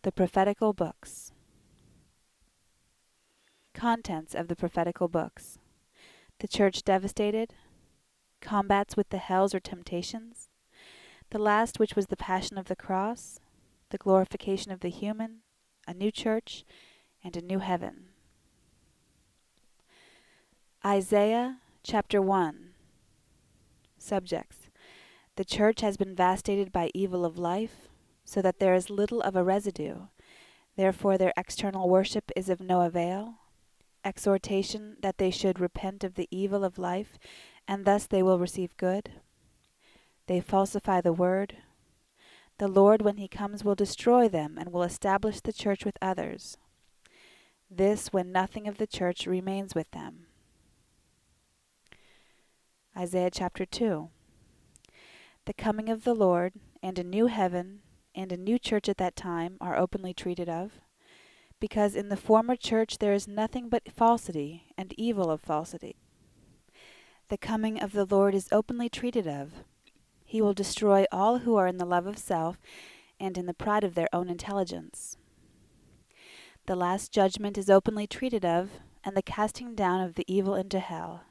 The Prophetical Books. Contents of the Prophetical Books. The Church devastated. Combats with the hells or temptations. The last, which was the passion of the cross. The glorification of the human. A new church and a new heaven. Isaiah chapter 1. Subjects. The church has been vastated by evil of life, so that there is little of a residue. Therefore their external worship is of no avail. Exhortation that they should repent of the evil of life, and thus they will receive good. They falsify the word. The Lord, when he comes, will destroy them, and will establish the church with others. This when nothing of the church remains with them. Isaiah chapter 2. The coming of the Lord, and a new heaven, and a new church at that time are openly treated of, because in the former church there is nothing but falsity and evil of falsity. The coming of the Lord is openly treated of. He will destroy all who are in the love of self and in the pride of their own intelligence. The last judgment is openly treated of, and the casting down of the evil into hell,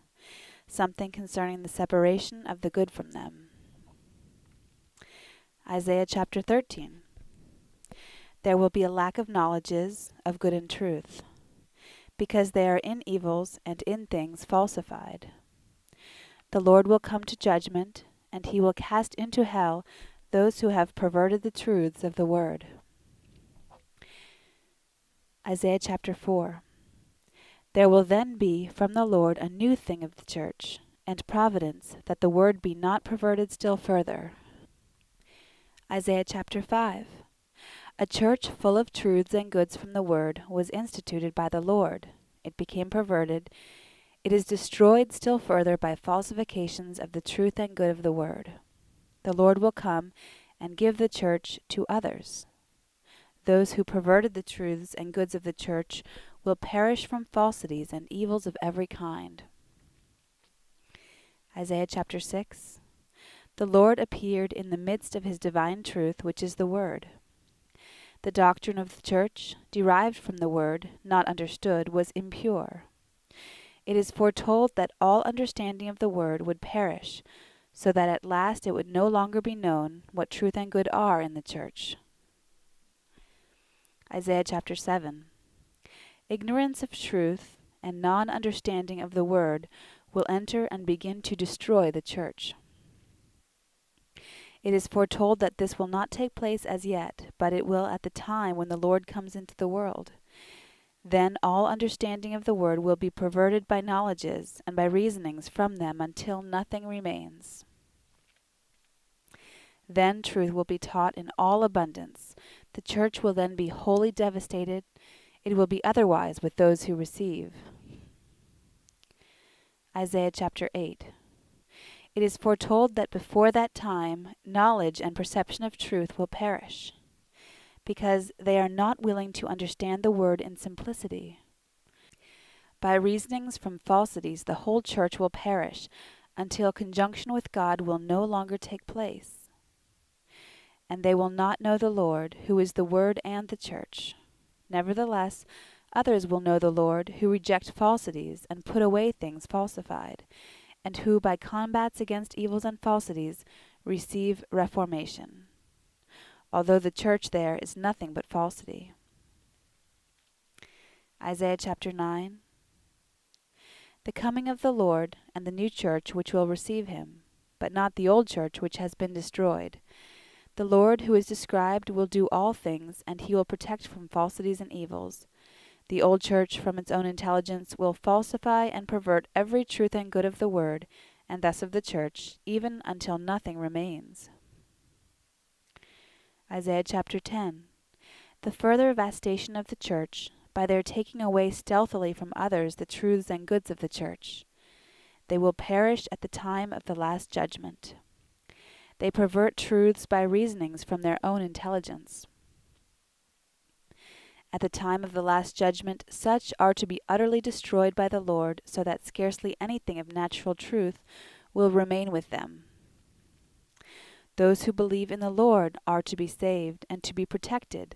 something concerning the separation of the good from them. Isaiah chapter 13. There will be a lack of knowledges of good and truth, because they are in evils and in things falsified. The Lord will come to judgment, and he will cast into hell those who have perverted the truths of the word. Isaiah chapter 4. There will then be from the Lord a new thing of the church, and providence, that the word be not perverted still further. Isaiah chapter 5. A church full of truths and goods from the word was instituted by the Lord. It became perverted. It is destroyed still further by falsifications of the truth and good of the word. The Lord will come and give the church to others. Those who perverted the truths and goods of the church will perish from falsities and evils of every kind. Isaiah chapter 6. The Lord appeared in the midst of his divine truth, which is the word. The doctrine of the church, derived from the word, not understood, was impure. It is foretold that all understanding of the word would perish, so that at last it would no longer be known what truth and good are in the church. Isaiah chapter 7. Ignorance of truth and non-understanding of the word will enter and begin to destroy the church. It is foretold that this will not take place as yet, but it will at the time when the Lord comes into the world. Then all understanding of the word will be perverted by knowledges and by reasonings from them until nothing remains. Then truth will be taught in all abundance. The church will then be wholly devastated. It will be otherwise with those who receive. Isaiah chapter 8. It is foretold that before that time knowledge and perception of truth will perish, because they are not willing to understand the word in simplicity. By reasonings from falsities the whole church will perish, until conjunction with God will no longer take place. And they will not know the Lord, who is the word and the church. Nevertheless, others will know the Lord, who reject falsities and put away things falsified, and who by combats against evils and falsities receive reformation, although the church there is nothing but falsity. Isaiah chapter 9. The coming of the Lord and the new church which will receive him, but not the old church which has been destroyed. The Lord who is described will do all things, and he will protect from falsities and evils. The old church, from its own intelligence, will falsify and pervert every truth and good of the word, and thus of the church, even until nothing remains. Isaiah chapter 10. The further vastation of the church, by their taking away stealthily from others the truths and goods of the church. They will perish at the time of the last judgment. They pervert truths by reasonings from their own intelligence. At the time of the last judgment, such are to be utterly destroyed by the Lord, so that scarcely anything of natural truth will remain with them. Those who believe in the Lord are to be saved and to be protected,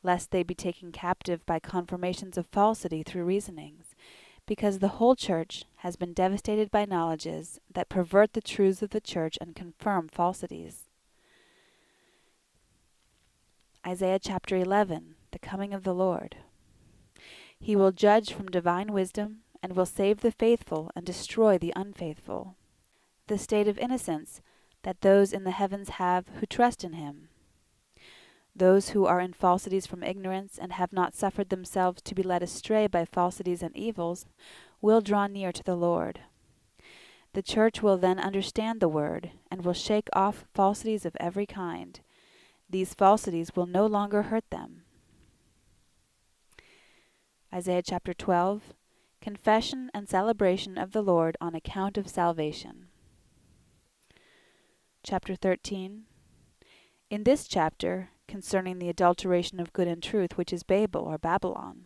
lest they be taken captive by confirmations of falsity through reasonings, because the whole church has been devastated by knowledges that pervert the truths of the church and confirm falsities. Isaiah chapter 11, the coming of the Lord. He will judge from divine wisdom, and will save the faithful and destroy the unfaithful. The state of innocence that those in the heavens have who trust in him. Those who are in falsities from ignorance and have not suffered themselves to be led astray by falsities and evils will draw near to the Lord. The church will then understand the word and will shake off falsities of every kind. These falsities will no longer hurt them. Isaiah chapter 12, confession and celebration of the Lord on account of salvation. Chapter 13. In this chapter, concerning the adulteration of good and truth, which is Babel or Babylon.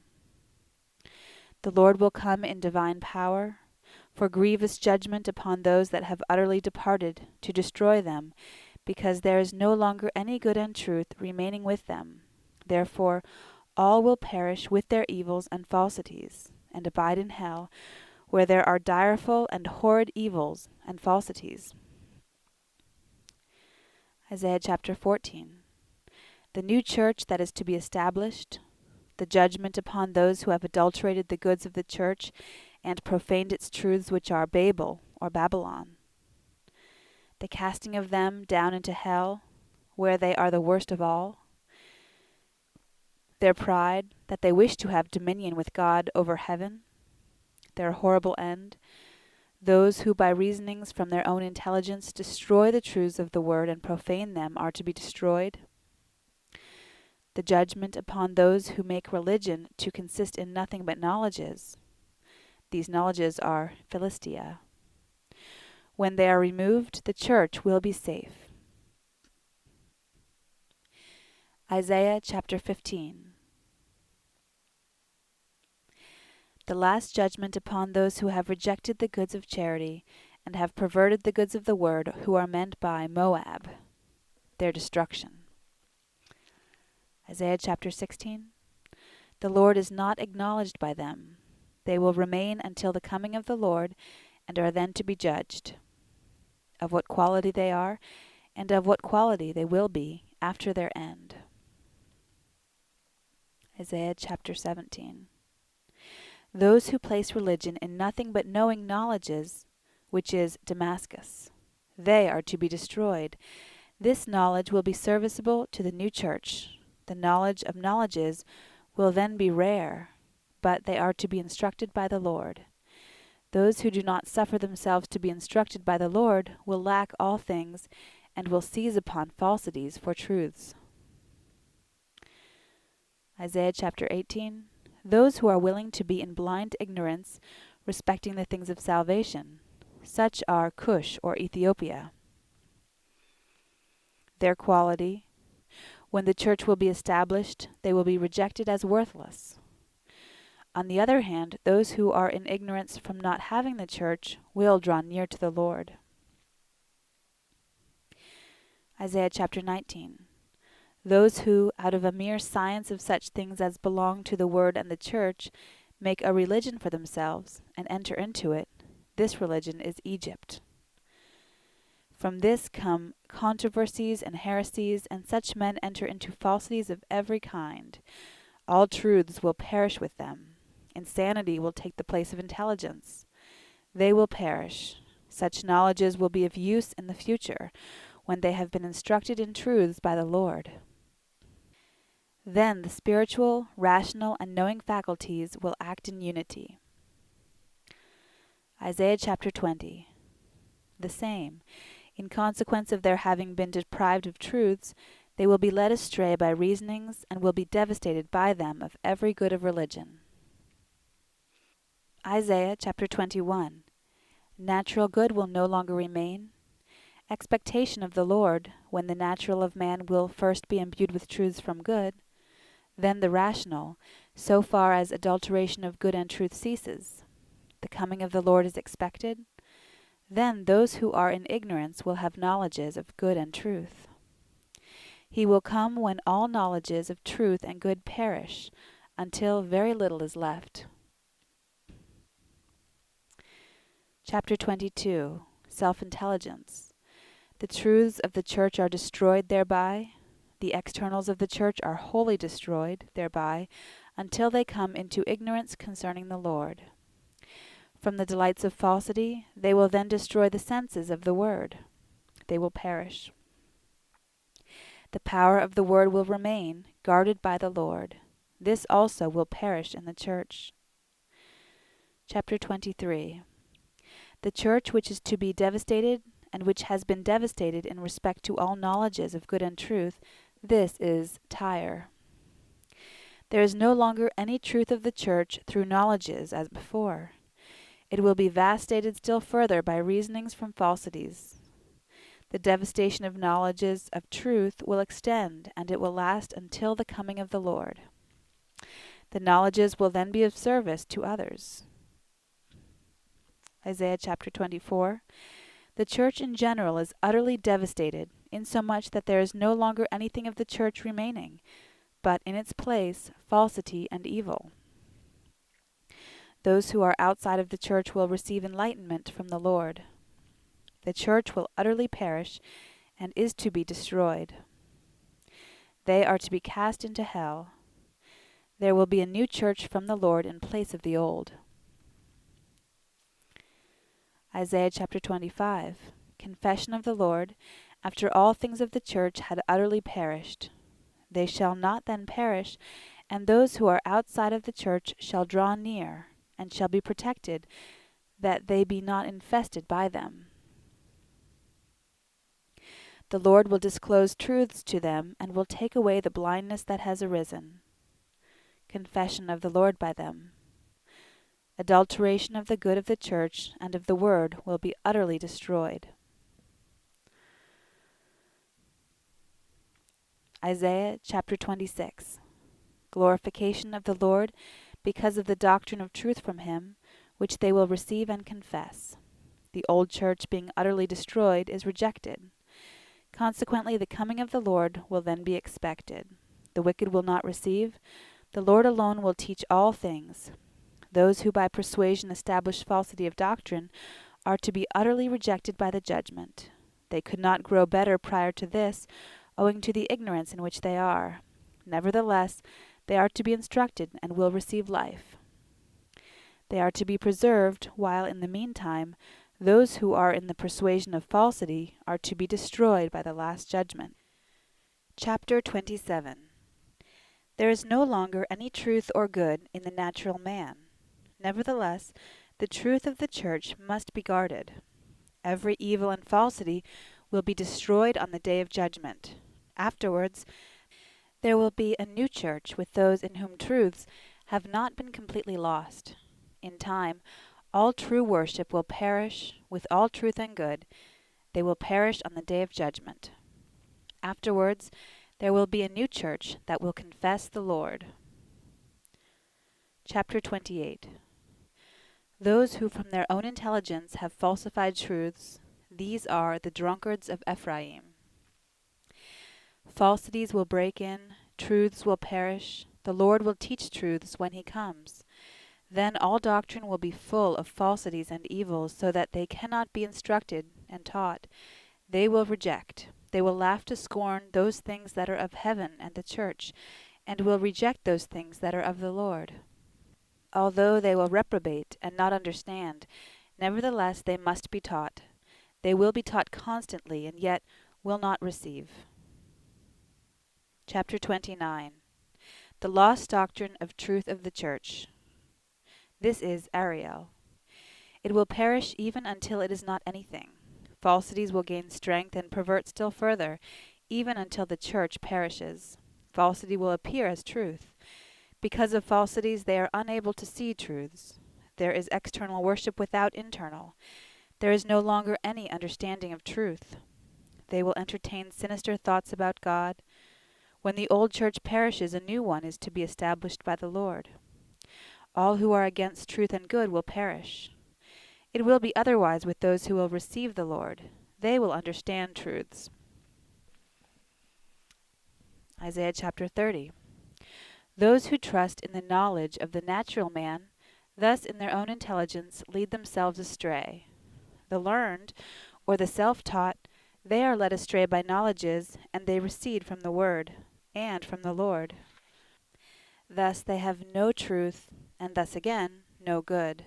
The Lord will come in divine power, for grievous judgment upon those that have utterly departed, to destroy them, because there is no longer any good and truth remaining with them. Therefore all will perish with their evils and falsities, and abide in hell, where there are direful and horrid evils and falsities. Isaiah chapter 14. The new church that is to be established, the judgment upon those who have adulterated the goods of the church and profaned its truths, which are Babel or Babylon. The casting of them down into hell, where they are the worst of all. Their pride, that they wish to have dominion with God over heaven. Their horrible end, those who by reasonings from their own intelligence destroy the truths of the word and profane them are to be destroyed. The judgment upon those who make religion to consist in nothing but knowledges. These knowledges are Philistia. When they are removed, the church will be safe. Isaiah chapter 15. The last judgment upon those who have rejected the goods of charity and have perverted the goods of the word, who are meant by Moab, their destruction. Isaiah chapter 16. The Lord is not acknowledged by them. They will remain until the coming of the Lord, and are then to be judged. Of what quality they are, and of what quality they will be after their end. Isaiah chapter 17. Those who place religion in nothing but knowing knowledges, which is Damascus, they are to be destroyed. This knowledge will be serviceable to the new church. The knowledge of knowledges will then be rare, but they are to be instructed by the Lord. Those who do not suffer themselves to be instructed by the Lord will lack all things, and will seize upon falsities for truths. Isaiah chapter 18. Those who are willing to be in blind ignorance respecting the things of salvation, such are Cush or Ethiopia. Their quality, when the church will be established, they will be rejected as worthless. On the other hand, those who are in ignorance from not having the church will draw near to the Lord. Isaiah chapter 19. Those who, out of a mere science of such things as belong to the word and the church, make a religion for themselves and enter into it, this religion is Egypt. From this come controversies and heresies, and such men enter into falsities of every kind. All truths will perish with them. Insanity will take the place of intelligence. They will perish. Such knowledges will be of use in the future, when they have been instructed in truths by the Lord. Then the spiritual, rational, and knowing faculties will act in unity. Isaiah chapter 20. The same. In consequence of their having been deprived of truths, they will be led astray by reasonings, and will be devastated by them of every good of religion. Isaiah chapter 21. Natural good will no longer remain. Expectation of the Lord, when the natural of man will first be imbued with truths from good, then the rational, so far as adulteration of good and truth ceases. The coming of the Lord is expected. Then those who are in ignorance will have knowledges of good and truth. He will come when all knowledges of truth and good perish, until very little is left. Chapter 22. Self-intelligence. The truths of the church are destroyed thereby. The externals of the church are wholly destroyed thereby, until they come into ignorance concerning the Lord. From the delights of falsity, they will then destroy the senses of the word. They will perish. The power of the word will remain, guarded by the Lord. This also will perish in the church. Chapter 23. The church which is to be devastated, and which has been devastated in respect to all knowledges of good and truth, this is Tyre. There is no longer any truth of the church through knowledges as before. It will be vastated still further by reasonings from falsities. The devastation of knowledges of truth will extend, and it will last until the coming of the Lord. The knowledges will then be of service to others. Isaiah chapter 24. The church in general is utterly devastated, insomuch that there is no longer anything of the church remaining, but in its place falsity and evil. Those who are outside of the church will receive enlightenment from the Lord. The church will utterly perish and is to be destroyed. They are to be cast into hell. There will be a new church from the Lord in place of the old. Isaiah chapter 25. Confession of the Lord, after all things of the church had utterly perished. They shall not then perish, and those who are outside of the church shall draw near, and shall be protected, that they be not infested by them. The Lord will disclose truths to them, and will take away the blindness that has arisen. Confession of the Lord by them. Adulteration of the good of the church and of the word will be utterly destroyed. Isaiah chapter 26. Glorification of the Lord because of the doctrine of truth from him, which they will receive and confess. The old church being utterly destroyed is rejected. Consequently, the coming of the Lord will then be expected. The wicked will not receive. The Lord alone will teach all things. Those who by persuasion establish falsity of doctrine are to be utterly rejected by the judgment. They could not grow better prior to this, owing to the ignorance in which they are. Nevertheless, they are to be instructed and will receive life. They are to be preserved, while in the meantime those who are in the persuasion of falsity are to be destroyed by the last judgment. Chapter 27. There is no longer any truth or good in the natural man. Nevertheless, the truth of the church must be guarded. Every evil and falsity will be destroyed on the day of judgment. Afterwards, there will be a new church with those in whom truths have not been completely lost. In time, all true worship will perish with all truth and good. They will perish on the day of judgment. Afterwards, there will be a new church that will confess the Lord. Chapter 28. Those who from their own intelligence have falsified truths, these are the drunkards of Ephraim. Falsities will break in, truths will perish, the Lord will teach truths when he comes. Then all doctrine will be full of falsities and evils, so that they cannot be instructed and taught. They will reject, they will laugh to scorn those things that are of heaven and the church, and will reject those things that are of the Lord. Although they will reprobate and not understand, nevertheless they must be taught. They will be taught constantly, and yet will not receive. Chapter 29. The lost doctrine of truth of the church. This is Ariel. It will perish even until it is not anything. Falsities will gain strength and pervert still further, even until the church perishes. Falsity will appear as truth. Because of falsities, they are unable to see truths. There is external worship without internal. There is no longer any understanding of truth. They will entertain sinister thoughts about God. When the old church perishes, a new one is to be established by the Lord. All who are against truth and good will perish. It will be otherwise with those who will receive the Lord. They will understand truths. Isaiah chapter 30. Those who trust in the knowledge of the natural man, thus in their own intelligence lead themselves astray. The learned, or the self-taught, they are led astray by knowledges, and they recede from the word, and from the Lord. Thus they have no truth, and thus again no good.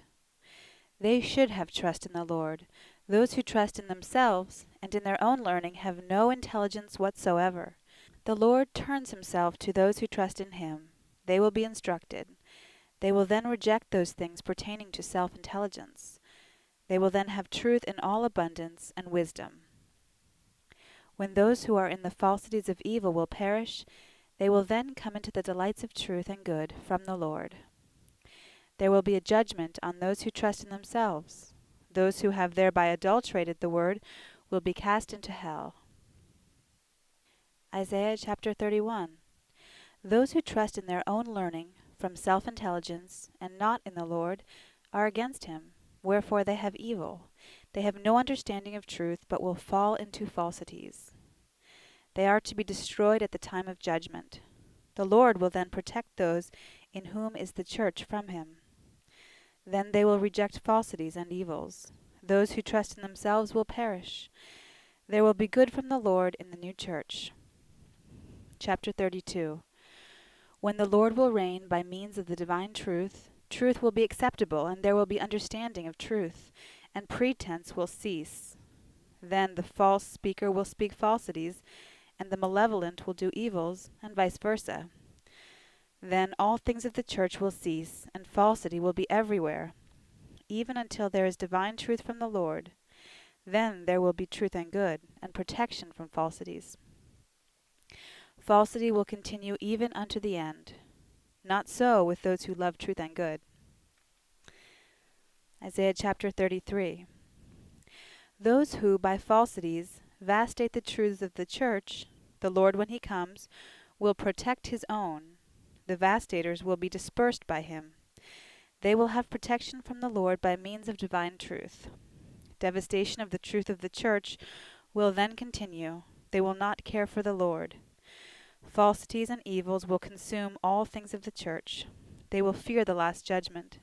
They should have trust in the Lord. Those who trust in themselves and in their own learning have no intelligence whatsoever. The Lord turns himself to those who trust in him. They will be instructed. They will then reject those things pertaining to self-intelligence. They will then have truth in all abundance and wisdom. When those who are in the falsities of evil will perish, they will then come into the delights of truth and good from the Lord. There will be a judgment on those who trust in themselves. Those who have thereby adulterated the word will be cast into hell. Isaiah chapter 31. Those who trust in their own learning, from self-intelligence, and not in the Lord, are against him, wherefore they have evil. They have no understanding of truth, but will fall into falsities. They are to be destroyed at the time of judgment. The Lord will then protect those in whom is the church from him. Then they will reject falsities and evils. Those who trust in themselves will perish. There will be good from the Lord in the new church. Chapter 32. When the Lord will reign by means of the divine truth, truth will be acceptable, and there will be understanding of truth, and pretense will cease. Then the false speaker will speak falsities, and the malevolent will do evils, and vice versa. Then all things of the church will cease, and falsity will be everywhere, even until there is divine truth from the Lord. Then there will be truth and good, and protection from falsities. Falsity will continue even unto the end. Not so with those who love truth and good. Isaiah chapter 33. Those who, by falsities, vastate the truths of the church, the Lord, when he comes, will protect his own. The vastators will be dispersed by him. They will have protection from the Lord by means of divine truth. Devastation of the truth of the church will then continue. They will not care for the Lord. Falsities and evils will consume all things of the church. They will fear the last judgment.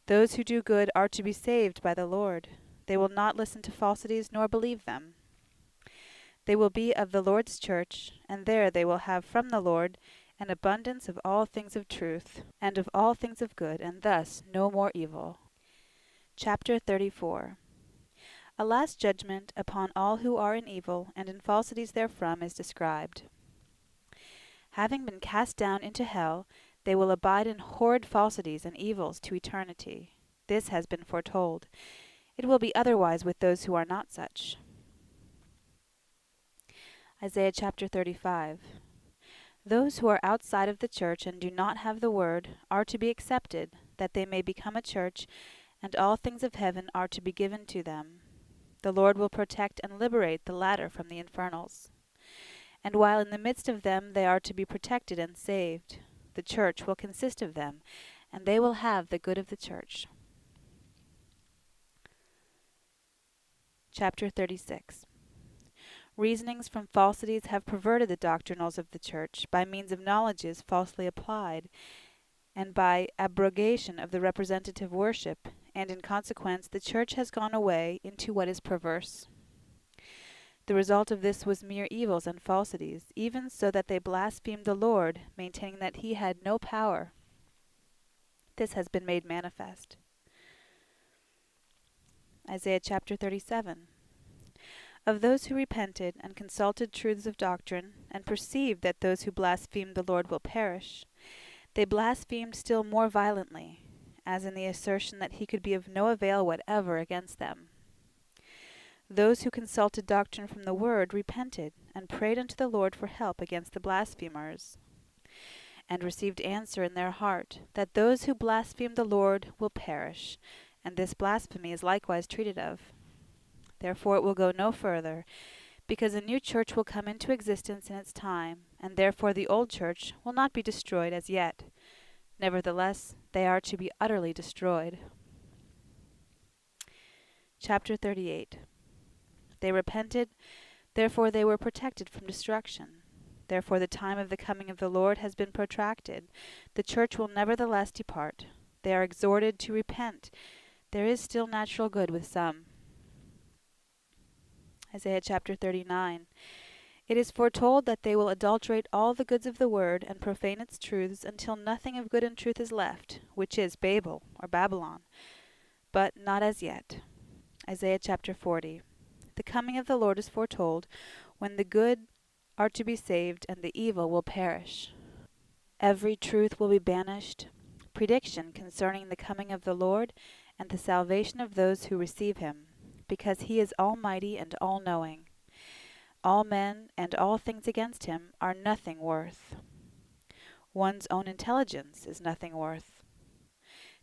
Those who do good are to be saved by the Lord. They will not listen to falsities nor believe them. They will be of the Lord's church, and there they will have from the Lord an abundance of all things of truth, and of all things of good, and thus no more evil. Chapter 34. A last judgment upon all who are in evil, and in falsities therefrom, is described. Having been cast down into hell, they will abide in horrid falsities and evils to eternity. This has been foretold. It will be otherwise with those who are not such. Isaiah chapter 35. Those who are outside of the church and do not have the word are to be accepted, that they may become a church, and all things of heaven are to be given to them. The Lord will protect and liberate the latter from the infernals. And while in the midst of them they are to be protected and saved, the church will consist of them, and they will have the good of the church. Chapter 36. Reasonings from falsities have perverted the doctrinals of the church by means of knowledges falsely applied, and by abrogation of the representative worship, and in consequence the church has gone away into what is perverse. The result of this was mere evils and falsities, even so that they blasphemed the Lord, maintaining that he had no power. This has been made manifest. Isaiah chapter 37. Of those who repented and consulted truths of doctrine, and perceived that those who blaspheme the Lord will perish, they blasphemed still more violently, as in the assertion that he could be of no avail whatever against them. Those who consulted doctrine from the word repented, and prayed unto the Lord for help against the blasphemers, and received answer in their heart, that those who blaspheme the Lord will perish, and this blasphemy is likewise treated of. Therefore it will go no further, because a new church will come into existence in its time, and therefore the old church will not be destroyed as yet. Nevertheless, they are to be utterly destroyed. Chapter 38. They repented, therefore they were protected from destruction. Therefore the time of the coming of the Lord has been protracted. The church will nevertheless depart. They are exhorted to repent. There is still natural good with some. Isaiah chapter 39. It is foretold that they will adulterate all the goods of the word and profane its truths until nothing of good and truth is left, which is Babel or Babylon. But not as yet. Isaiah chapter 40. The coming of the Lord is foretold, when the good are to be saved and the evil will perish. Every truth will be banished. Prediction concerning the coming of the Lord and the salvation of those who receive him, because he is almighty and all-knowing. All men and all things against him are nothing worth. One's own intelligence is nothing worth.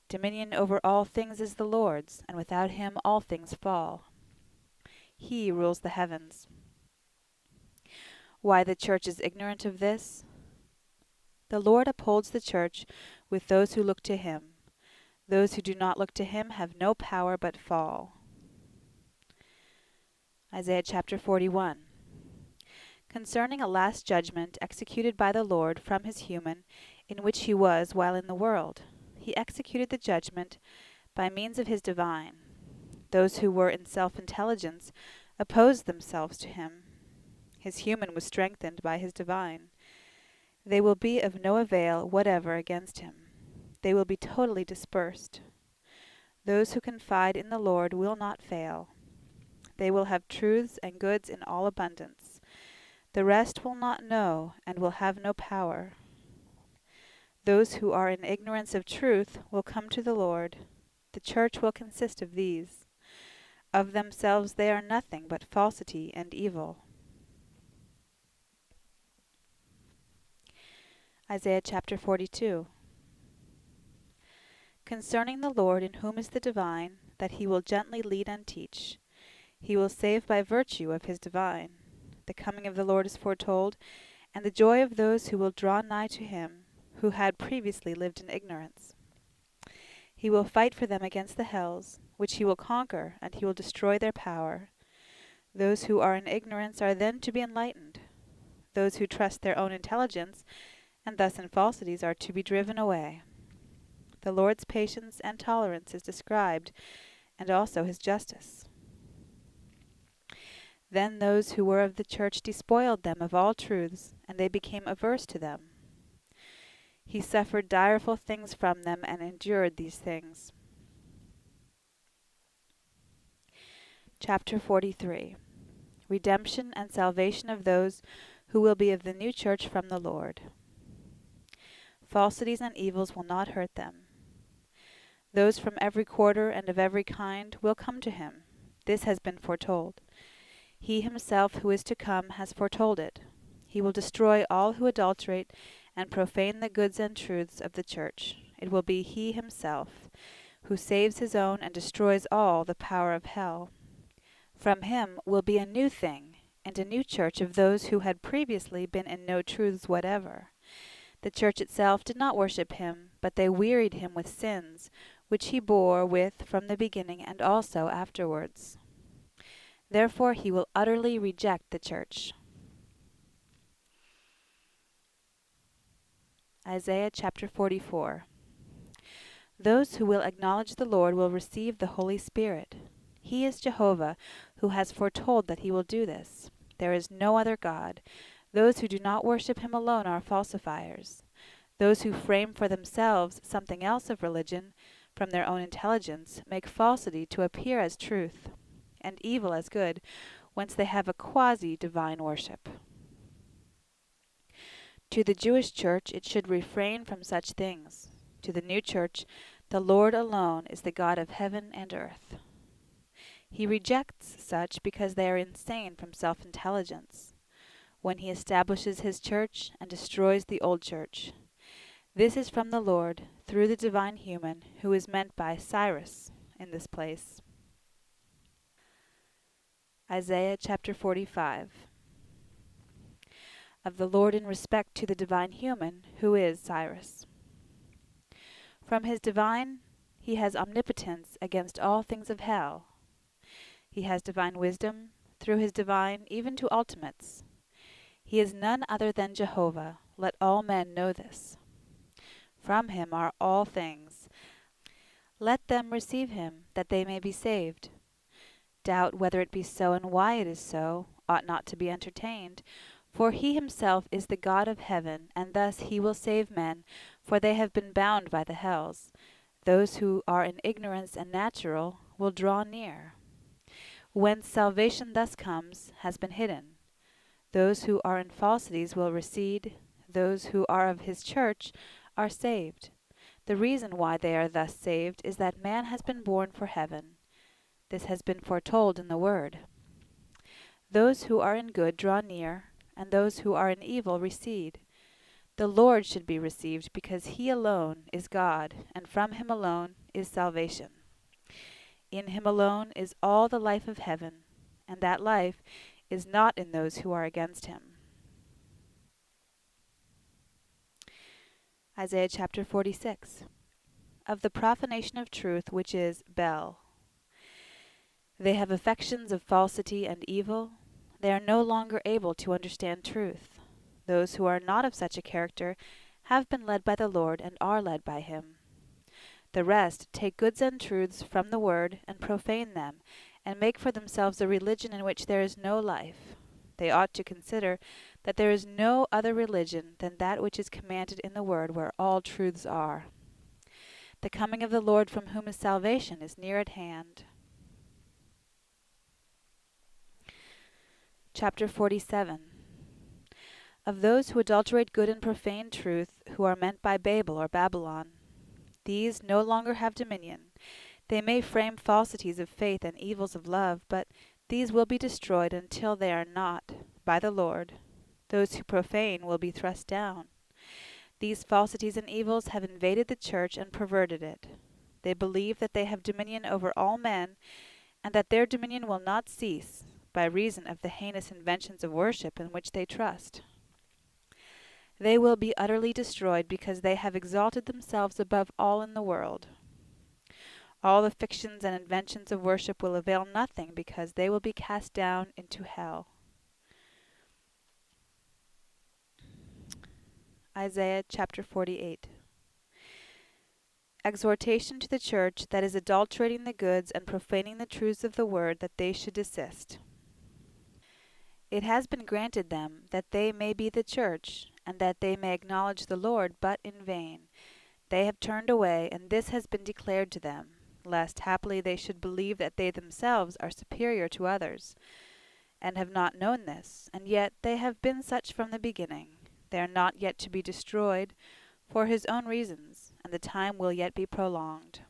Dominion over all things is the Lord's, and without him all things fall. He rules the heavens. Why the church is ignorant of this? The Lord upholds the church with those who look to him. Those who do not look to him have no power but fall. Isaiah chapter 41. Concerning a last judgment executed by the Lord from his human, in which he was while in the world. He executed the judgment by means of his divine. Those who were in self-intelligence opposed themselves to him. His human was strengthened by his divine. They will be of no avail whatever against him. They will be totally dispersed. Those who confide in the Lord will not fail. They will have truths and goods in all abundance. The rest will not know and will have no power. Those who are in ignorance of truth will come to the Lord. The church will consist of these. Of themselves they are nothing but falsity and evil. Isaiah chapter 42. Concerning the Lord, in whom is the divine, that he will gently lead and teach. He will save by virtue of his divine. The coming of the Lord is foretold, and the joy of those who will draw nigh to him, who had previously lived in ignorance. He will fight for them against the hells, which he will conquer, and he will destroy their power. Those who are in ignorance are then to be enlightened. Those who trust their own intelligence, and thus in falsities, are to be driven away. The Lord's patience and tolerance is described, and also his justice. Then those who were of the church despoiled them of all truths, and they became averse to them. He suffered direful things from them, and endured these things. Chapter 43. Redemption and salvation of those who will be of the new church from the Lord. Falsities and evils will not hurt them. Those from every quarter and of every kind will come to him. This has been foretold. He himself who is to come has foretold it. He will destroy all who adulterate and profane the goods and truths of the church. It will be he himself who saves his own and destroys all the power of hell. From him will be a new thing, and a new church of those who had previously been in no truths whatever. The church itself did not worship him, but they wearied him with sins, which he bore with from the beginning and also afterwards. Therefore he will utterly reject the church. Isaiah chapter 44. Those who will acknowledge the Lord will receive the Holy Spirit. He is Jehovah, who has foretold that he will do this. There is no other God. Those who do not worship him alone are falsifiers. Those who frame for themselves something else of religion from their own intelligence make falsity to appear as truth, and evil as good, whence they have a quasi-divine worship. To the Jewish church it should refrain from such things. To the new church, the Lord alone is the God of heaven and earth. He rejects such because they are insane from self-intelligence. When he establishes his church and destroys the old church. This is from the Lord, through the divine human, who is meant by Cyrus in this place. Isaiah chapter 45. Of the Lord in respect to the divine human, who is Cyrus. From his divine he has omnipotence against all things of hell. He has divine wisdom, through his divine, even to ultimates. He is none other than Jehovah. Let all men know this. From him are all things. Let them receive him, that they may be saved. Doubt whether it be so and why it is so ought not to be entertained. For he himself is the God of heaven, and thus he will save men, for they have been bound by the hells. Those who are in ignorance and natural will draw near. Whence salvation thus comes has been hidden. Those who are in falsities will recede. Those who are of his church are saved. The reason why they are thus saved is that man has been born for heaven. This has been foretold in the Word. Those who are in good draw near, and those who are in evil recede. The Lord should be received, because he alone is God, and from him alone is salvation. In him alone is all the life of heaven, and that life is not in those who are against him. Isaiah chapter 46. Of the profanation of truth, which is Bel. They have affections of falsity and evil. They are no longer able to understand truth. Those who are not of such a character have been led by the Lord and are led by him. The rest take goods and truths from the word and profane them, and make for themselves a religion in which there is no life. They ought to consider that there is no other religion than that which is commanded in the word, where all truths are. The coming of the Lord, from whom is salvation, is near at hand. Chapter 47. Of those who adulterate good and profane truth, who are meant by Babel or Babylon. These no longer have dominion. They may frame falsities of faith and evils of love, but these will be destroyed until they are not, by the Lord. Those who profane will be thrust down. These falsities and evils have invaded the church and perverted it. They believe that they have dominion over all men, and that their dominion will not cease, by reason of the heinous inventions of worship in which they trust. They will be utterly destroyed, because they have exalted themselves above all in the world. All the fictions and inventions of worship will avail nothing, because they will be cast down into hell. Isaiah chapter 48. Exhortation to the church that is adulterating the goods and profaning the truths of the word, that they should desist. It has been granted them that they may be the church, and that they may acknowledge the Lord, but in vain. They have turned away, and this has been declared to them, lest haply they should believe that they themselves are superior to others, and have not known this, and yet they have been such from the beginning. They are not yet to be destroyed, for his own reasons, and the time will yet be prolonged.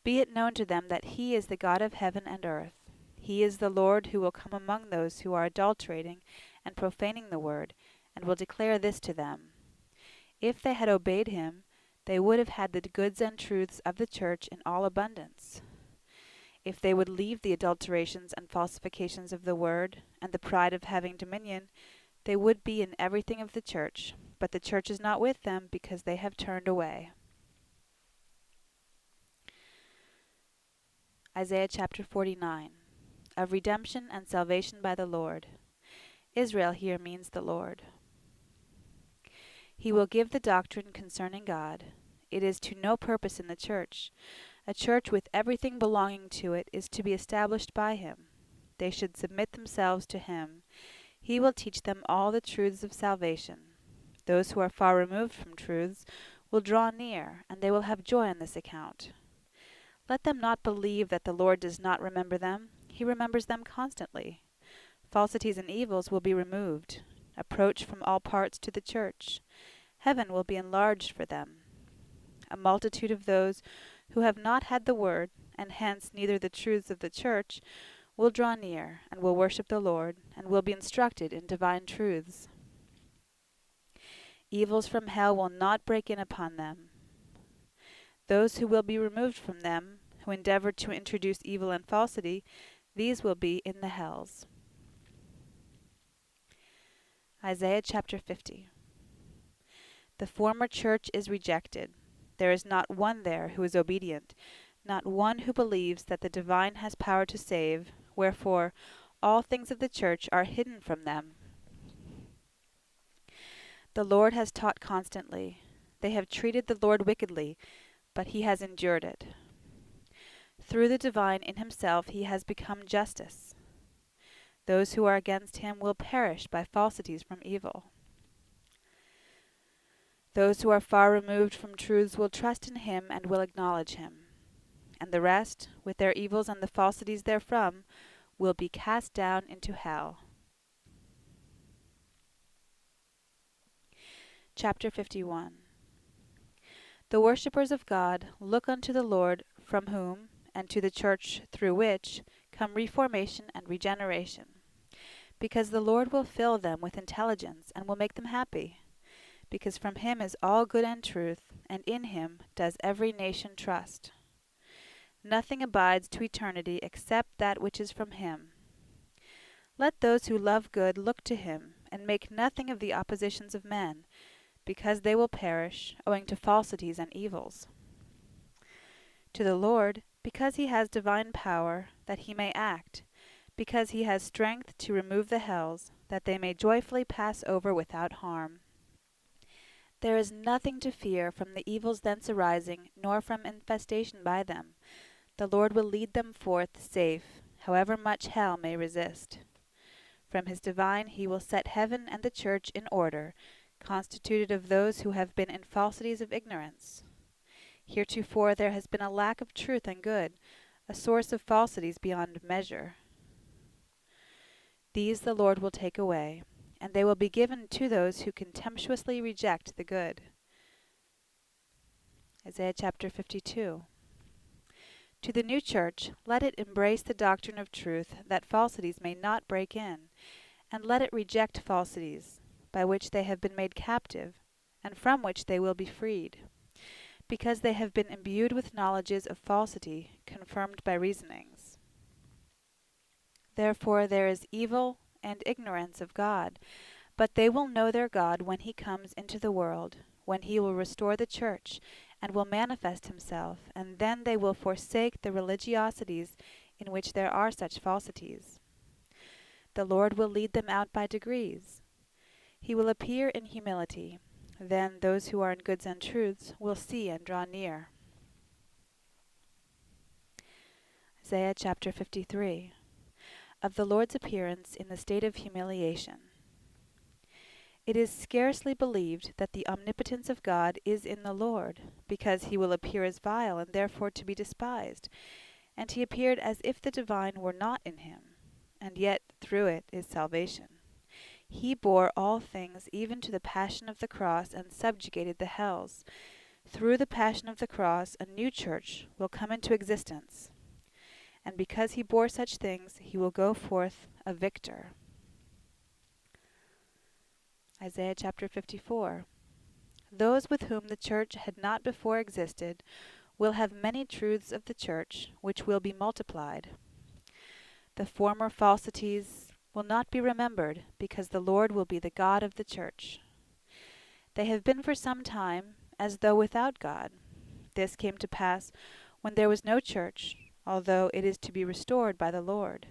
Be it known to them that he is the God of heaven and earth. He is the Lord who will come among those who are adulterating and profaning the word, and will declare this to them. If they had obeyed him, they would have had the goods and truths of the church in all abundance. If they would leave the adulterations and falsifications of the word, and the pride of having dominion, they would be in everything of the church, but the church is not with them, because they have turned away. Isaiah chapter 49. Of redemption and salvation by the Lord. Israel here means the Lord. He will give the doctrine concerning God. It is to no purpose in the church. A church with everything belonging to it is to be established by him. They should submit themselves to him. He will teach them all the truths of salvation. Those who are far removed from truths will draw near, and they will have joy on this account. Let them not believe that the Lord does not remember them. He remembers them constantly. Falsities and evils will be removed. Approach from all parts to the church. Heaven will be enlarged for them. A multitude of those who have not had the word, and hence neither the truths of the church, will draw near, and will worship the Lord, and will be instructed in divine truths. Evils from hell will not break in upon them. Those who will be removed from them, who endeavor to introduce evil and falsity, these will be in the hells. Isaiah chapter 50. The former church is rejected. There is not one there who is obedient, not one who believes that the divine has power to save, wherefore all things of the church are hidden from them. The Lord has taught constantly. They have treated the Lord wickedly, but he has endured it. Through the divine in himself he has become justice. Those who are against him will perish by falsities from evil. Those who are far removed from truths will trust in him and will acknowledge him. And the rest, with their evils and the falsities therefrom, will be cast down into hell. Chapter 51. The worshippers of God look unto the Lord, from whom, and to the church through which, come reformation and regeneration, because the Lord will fill them with intelligence and will make them happy, because from him is all good and truth, and in him does every nation trust. Nothing abides to eternity except that which is from him. Let those who love good look to him, and make nothing of the oppositions of men, because they will perish, owing to falsities and evils. To the Lord, because he has divine power, that he may act, because he has strength to remove the hells, that they may joyfully pass over without harm. There is nothing to fear from the evils thence arising, nor from infestation by them. The Lord will lead them forth safe, however much hell may resist. From his divine he will set heaven and the church in order, constituted of those who have been in falsities of ignorance. Heretofore there has been a lack of truth and good, a source of falsities beyond measure. These the Lord will take away, and they will be given to those who contemptuously reject the good. Isaiah chapter 52. To the new church, let it embrace the doctrine of truth, that falsities may not break in, and let it reject falsities, by which they have been made captive, and from which they will be freed, because they have been imbued with knowledges of falsity, confirmed by reasonings. Therefore there is evil and ignorance of God, but they will know their God when he comes into the world, when he will restore the church, and will manifest himself, and then they will forsake the religiosities in which there are such falsities. The Lord will lead them out by degrees. He will appear in humility. Then those who are in goods and truths will see and draw near. Isaiah chapter 53. Of the Lord's appearance in the state of humiliation. It is scarcely believed that the omnipotence of God is in the Lord, because he will appear as vile and therefore to be despised. And he appeared as if the divine were not in him, and yet through it is salvation. He bore all things, even to the passion of the cross, and subjugated the hells. Through the passion of the cross, a new church will come into existence. And because he bore such things, he will go forth a victor. Isaiah chapter 54. Those with whom the church had not before existed will have many truths of the church, which will be multiplied. The former falsities will not be remembered, because the Lord will be the God of the church. They have been for some time as though without God. This came to pass when there was no church, although it is to be restored by the Lord,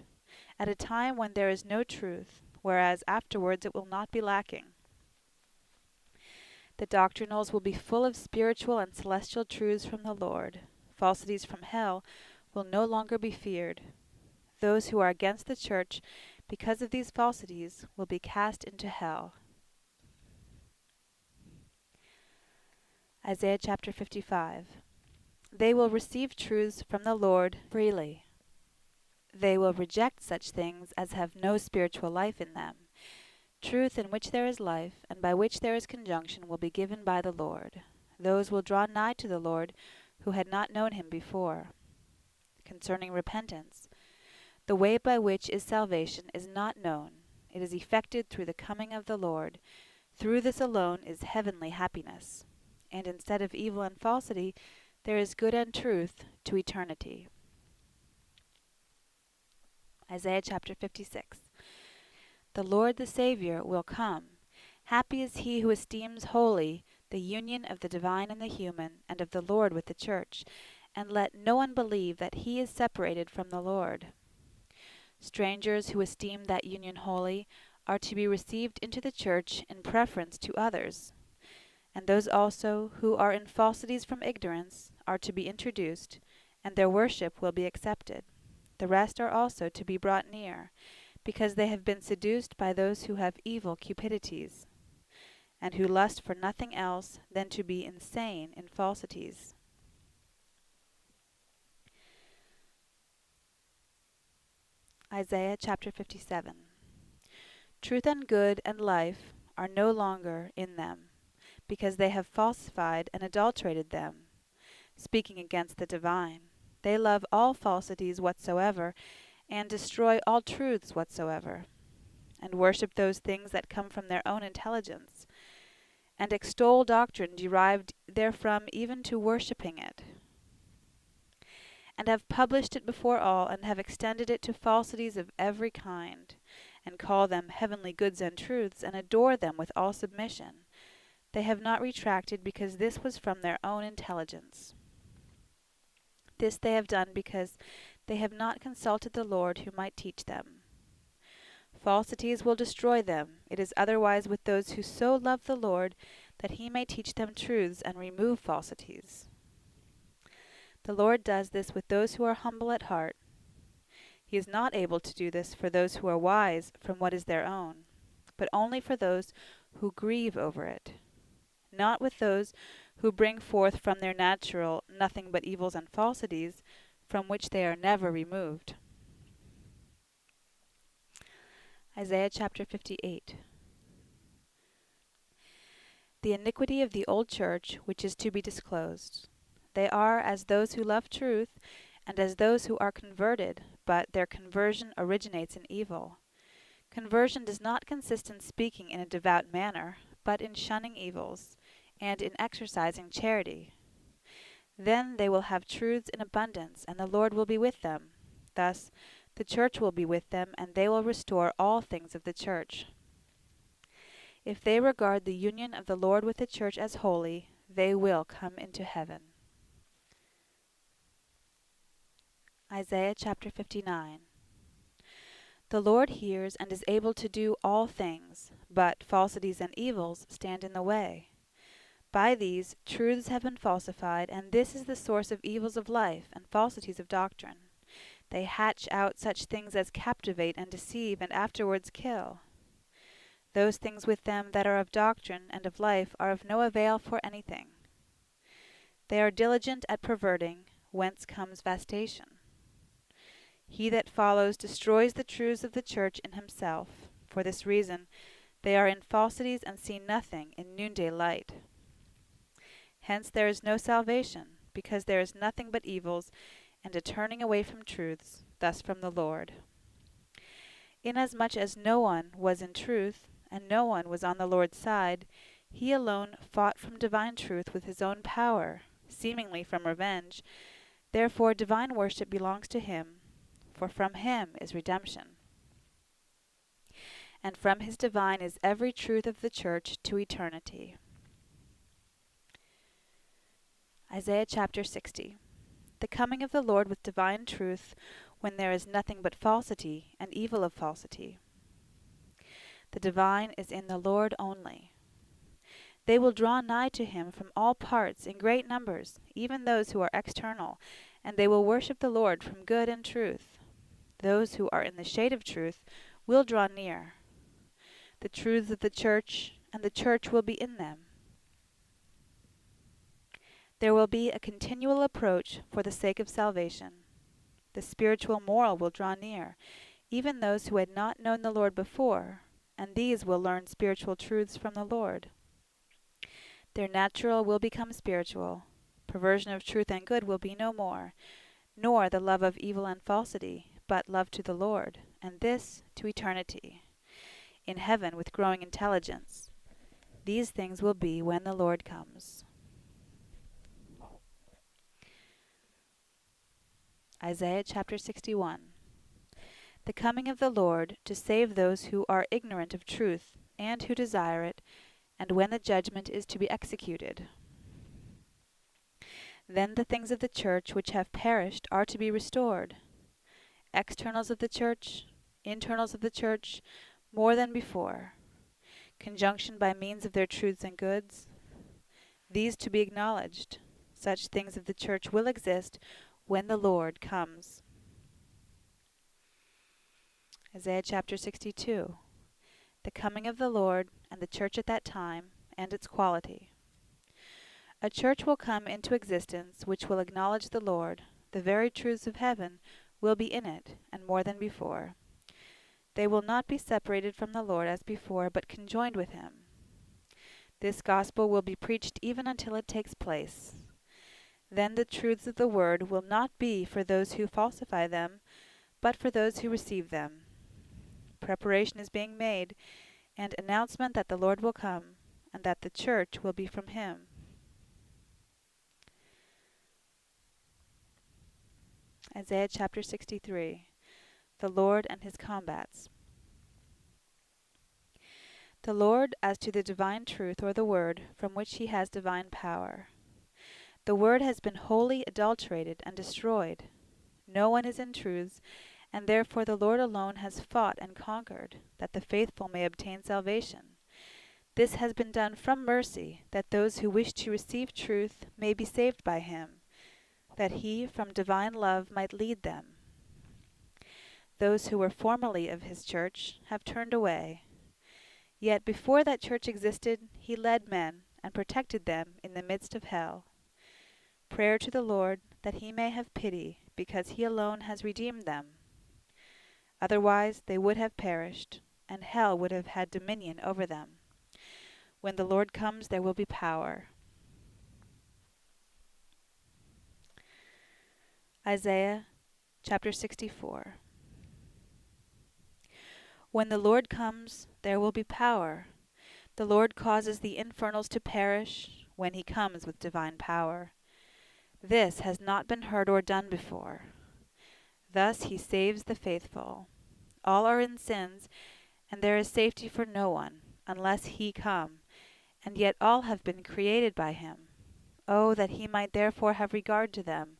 at a time when there is no truth, whereas afterwards it will not be lacking. The doctrinals will be full of spiritual and celestial truths from the Lord. Falsities from hell will no longer be feared. Those who are against the church, because of these falsities, will be cast into hell. Isaiah chapter 55. They will receive truths from the Lord freely. They will reject such things as have no spiritual life in them. Truth in which there is life, and by which there is conjunction, will be given by the Lord. Those will draw nigh to the Lord who had not known him before. Concerning repentance, the way by which is salvation is not known. It is effected through the coming of the Lord. Through this alone is heavenly happiness. And instead of evil and falsity, there is good and truth to eternity. Isaiah chapter 56. The Lord the Savior will come. Happy is he who esteems holy the union of the divine and the human, and of the Lord with the church, and let no one believe that he is separated from the Lord. Strangers who esteem that union holy are to be received into the church in preference to others, and those also who are in falsities from ignorance are to be introduced, and their worship will be accepted. The rest are also to be brought near, because they have been seduced by those who have evil cupidities, and who lust for nothing else than to be insane in falsities. Isaiah chapter 57. Truth and good and life are no longer in them, because they have falsified and adulterated them, speaking against the divine. They love all falsities whatsoever, and destroy all truths whatsoever, and worship those things that come from their own intelligence, and extol doctrine derived therefrom even to worshipping it, and have published it before all, and have extended it to falsities of every kind, and call them heavenly goods and truths, and adore them with all submission. They have not retracted, because this was from their own intelligence. This they have done because they have not consulted the Lord who might teach them. Falsities will destroy them. It is otherwise with those who so love the Lord that he may teach them truths and remove falsities. The Lord does this with those who are humble at heart. He is not able to do this for those who are wise from what is their own, but only for those who grieve over it, not with those who bring forth from their natural nothing but evils and falsities, from which they are never removed. Isaiah chapter 58. The iniquity of the old church, which is to be disclosed. They are as those who love truth, and as those who are converted, but their conversion originates in evil. Conversion does not consist in speaking in a devout manner, but in shunning evils, and in exercising charity. Then they will have truths in abundance, and the Lord will be with them. Thus the church will be with them, and they will restore all things of the church. If they regard the union of the Lord with the church as holy, they will come into heaven. Isaiah chapter 59. The Lord hears and is able to do all things, but falsities and evils stand in the way. By these truths have been falsified, and this is the source of evils of life and falsities of doctrine. They hatch out such things as captivate and deceive, and afterwards kill. Those things with them that are of doctrine and of life are of no avail for anything. They are diligent at perverting, whence comes vastation. He that follows destroys the truths of the church in himself. For this reason they are in falsities and see nothing in noonday light. Hence there is no salvation, because there is nothing but evils, and a turning away from truths, thus from the Lord. Inasmuch as no one was in truth, and no one was on the Lord's side, he alone fought from divine truth with his own power, seemingly from revenge. Therefore divine worship belongs to him, for from him is redemption. And from his divine is every truth of the church to eternity. Isaiah chapter 60. The coming of the Lord with divine truth, when there is nothing but falsity and evil of falsity. The divine is in the Lord only. They will draw nigh to him from all parts in great numbers, even those who are external, and they will worship the Lord from good and truth. Those who are in the shade of truth will draw near. The truths of the church, and the church will be in them. There will be a continual approach for the sake of salvation. The spiritual moral will draw near, even those who had not known the Lord before, and these will learn spiritual truths from the Lord. Their natural will become spiritual. Perversion of truth and good will be no more, nor the love of evil and falsity, but love to the Lord, and this to eternity, in heaven with growing intelligence. These things will be when the Lord comes. Isaiah chapter 61. The coming of the Lord to save those who are ignorant of truth, and who desire it, and when the judgment is to be executed. Then the things of the church which have perished are to be restored. Externals of the church, internals of the church, more than before, conjunction by means of their truths and goods, these to be acknowledged. Such things of the church will exist when the Lord comes. Isaiah chapter 62. The coming of the Lord and the church at that time, and its quality. A church will come into existence which will acknowledge the Lord. The very truths of heaven will be in it, and more than before. They will not be separated from the Lord as before, but conjoined with him. This gospel will be preached even until it takes place. Then the truths of the word will not be for those who falsify them, but for those who receive them. Preparation is being made, and announcement that the Lord will come, and that the church will be from him. Isaiah chapter 63. The Lord and his combats. The Lord as to the divine truth or the word, from which he has divine power. The word has been wholly adulterated and destroyed. No one is in truths, and therefore the Lord alone has fought and conquered, that the faithful may obtain salvation. This has been done from mercy, that those who wish to receive truth may be saved by him, that he from divine love might lead them. Those who were formerly of his church have turned away. Yet before that church existed, he led men and protected them in the midst of hell. Prayer to the Lord that he may have pity, because he alone has redeemed them. Otherwise they would have perished, and hell would have had dominion over them. When the Lord comes, there will be power. Isaiah chapter 64. When the Lord comes, there will be power. The Lord causes the infernals to perish when he comes with divine power. This has not been heard or done before. Thus he saves the faithful. All are in sins, and there is safety for no one, unless he come, and yet all have been created by him. Oh, that he might therefore have regard to them,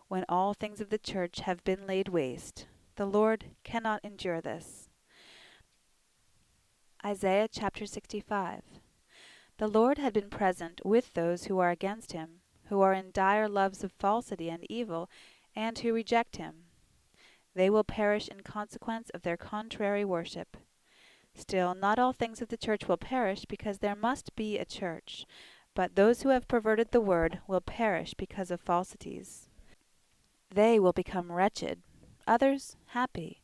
when all things of the church have been laid waste. The Lord cannot endure this. Isaiah chapter 65. The Lord had been present with those who are against him, who are in dire loves of falsity and evil, and who reject him. They will perish in consequence of their contrary worship. Still, not all things of the church will perish, because there must be a church, but those who have perverted the word will perish because of falsities. They will become wretched, others happy.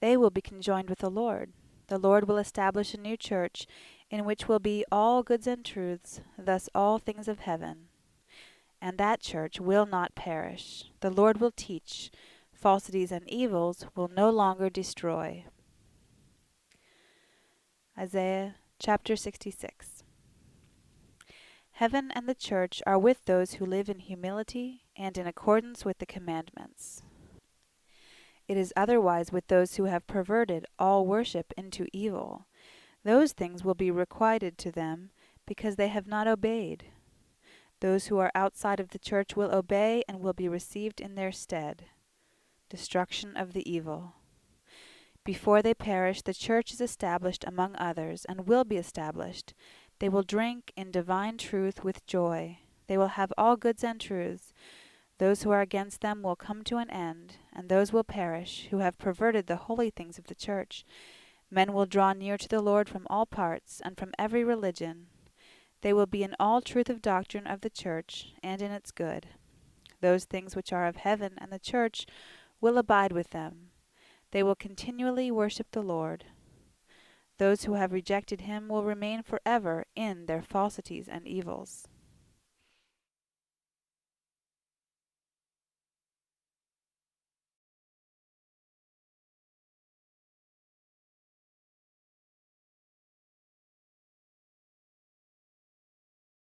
They will be conjoined with the Lord. The Lord will establish a new church, in which will be all goods and truths, thus all things of heaven. And that church will not perish. The Lord will teach. Falsities and evils will no longer destroy. Isaiah chapter 66. Heaven and the church are with those who live in humility and in accordance with the commandments. It is otherwise with those who have perverted all worship into evil. Those things will be requited to them, because they have not obeyed. Those who are outside of the church will obey and will be received in their stead. Destruction of the evil. Before they perish, the church is established among others, and will be established. They will drink in divine truth with joy. They will have all goods and truths. Those who are against them will come to an end, and those will perish who have perverted the holy things of the church. Men will draw near to the Lord from all parts, and from every religion. They will be in all truth of doctrine of the church, and in its good. Those things which are of heaven and the church will abide with them. They will continually worship the Lord. Those who have rejected him will remain forever in their falsities and evils.